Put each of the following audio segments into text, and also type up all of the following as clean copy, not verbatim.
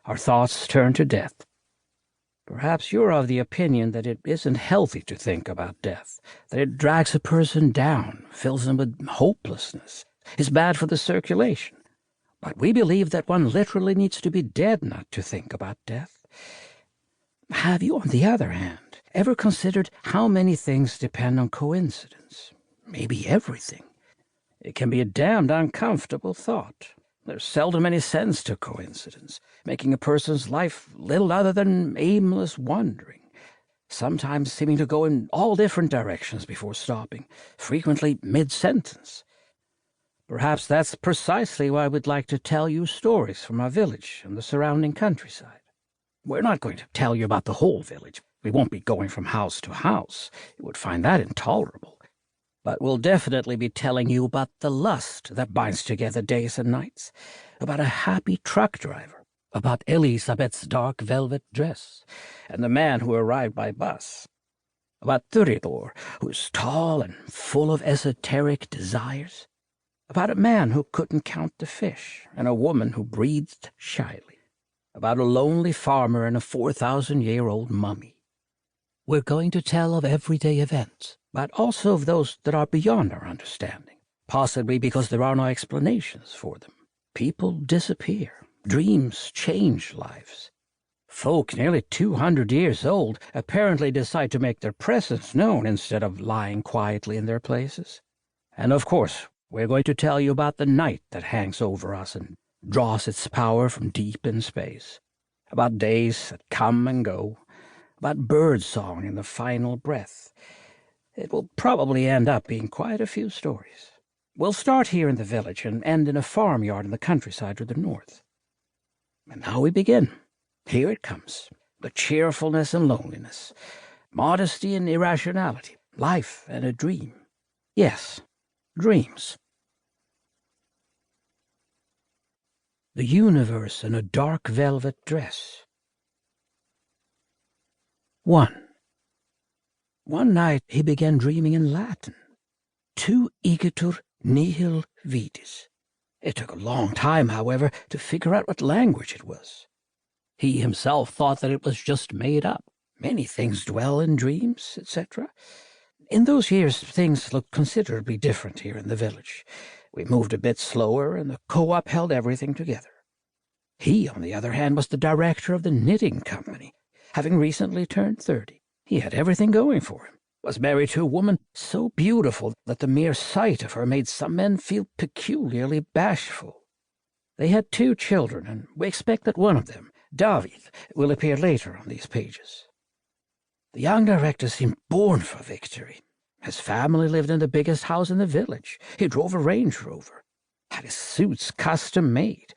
our thoughts turn to death. Perhaps you're of the opinion that it isn't healthy to think about death, that it drags a person down, fills them with hopelessness, is bad for the circulation. But we believe that one literally needs to be dead not to think about death. Have you, on the other hand, ever considered how many things depend on coincidence? Maybe everything. It can be a damned uncomfortable thought. There's seldom any sense to coincidence, making a person's life little other than aimless wandering, sometimes seeming to go in all different directions before stopping, frequently mid-sentence. Perhaps that's precisely why we'd like to tell you stories from our village and the surrounding countryside. We're not going to tell you about the whole village. We won't be going from house to house. You would find that intolerable. But we'll definitely be telling you about the lust that binds together days and nights, about a happy truck driver, about Elisabet's dark velvet dress, and the man who arrived by bus, about Thuridor, who's tall and full of esoteric desires, about a man who couldn't count the fish, and a woman who breathed shyly, about a lonely farmer and a 4,000-year-old mummy. We're going to tell of everyday events, but also of those that are beyond our understanding, possibly because there are no explanations for them. People disappear. Dreams change lives. Folk nearly 200 years old apparently decide to make their presence known instead of lying quietly in their places. And of course, we're going to tell you about the night that hangs over us and draws its power from deep in space, about days that come and go, about birdsong in the final breath. It will probably end up being quite a few stories. We'll start here in the village and end in a farmyard in the countryside to the north. And now we begin. Here it comes. The cheerfulness and loneliness, modesty and irrationality, life and a dream. Yes, dreams. The universe in a dark velvet dress. 1. One night he began dreaming in Latin. Tu igitur nihil vidis. It took a long time, however, to figure out what language it was. He himself thought that it was just made up. Many things dwell in dreams, etc. In those years, things looked considerably different here in the village. We moved a bit slower, and the co-op held everything together. He, on the other hand, was the director of the knitting company, having recently turned 30. He had everything going for him, was married to a woman so beautiful that the mere sight of her made some men feel peculiarly bashful. They had 2 children, and we expect that one of them, David, will appear later on these pages. The young director seemed born for victory. His family lived in the biggest house in the village. He drove a Range Rover, had his suits custom made.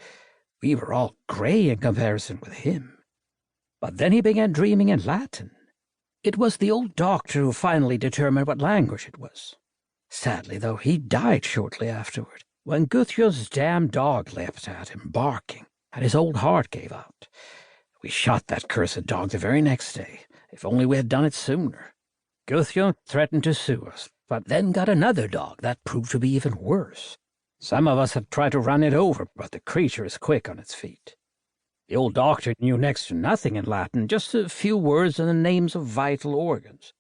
We were all gray in comparison with him. But then he began dreaming in Latin. It was the old doctor who finally determined what language it was. Sadly, though, he died shortly afterward, when Gudjon's damn dog leapt at him, barking, and his old heart gave out. We shot that cursed dog the very next day. If only we had done it sooner. Gudjon threatened to sue us, but then got another dog that proved to be even worse. Some of us have tried to run it over, but the creature is quick on its feet. The old doctor knew next to nothing in Latin, just a few words and the names of vital organs.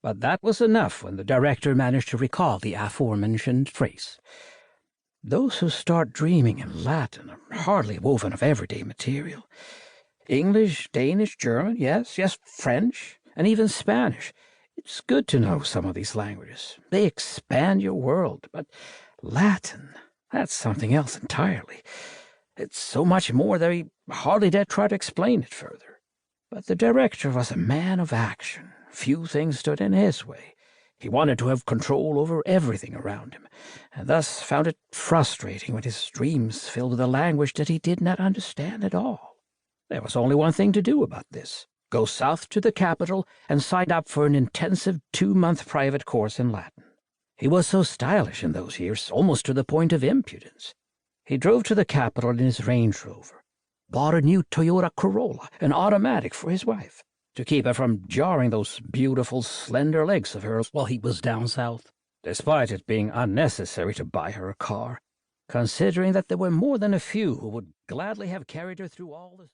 But that was enough when the director managed to recall the aforementioned phrase. Those who start dreaming in Latin are hardly woven of everyday material. English, Danish, German, yes, French, and even Spanish. It's good to know some of these languages. They expand your world, but Latin, that's something else entirely. It's so much more that he hardly dared try to explain it further. But the director was a man of action. Few things stood in his way. He wanted to have control over everything around him, and thus found it frustrating when his dreams filled with a language that he did not understand at all. There was only one thing to do about this: go south to the capital and sign up for an intensive 2-month private course in Latin. He was so stylish in those years, almost to the point of impudence. He drove to the capital in his Range Rover, bought a new Toyota Corolla, an automatic for his wife, to keep her from jarring those beautiful, slender legs of hers while he was down south, despite it being unnecessary to buy her a car, considering that there were more than a few who would gladly have carried her through all the...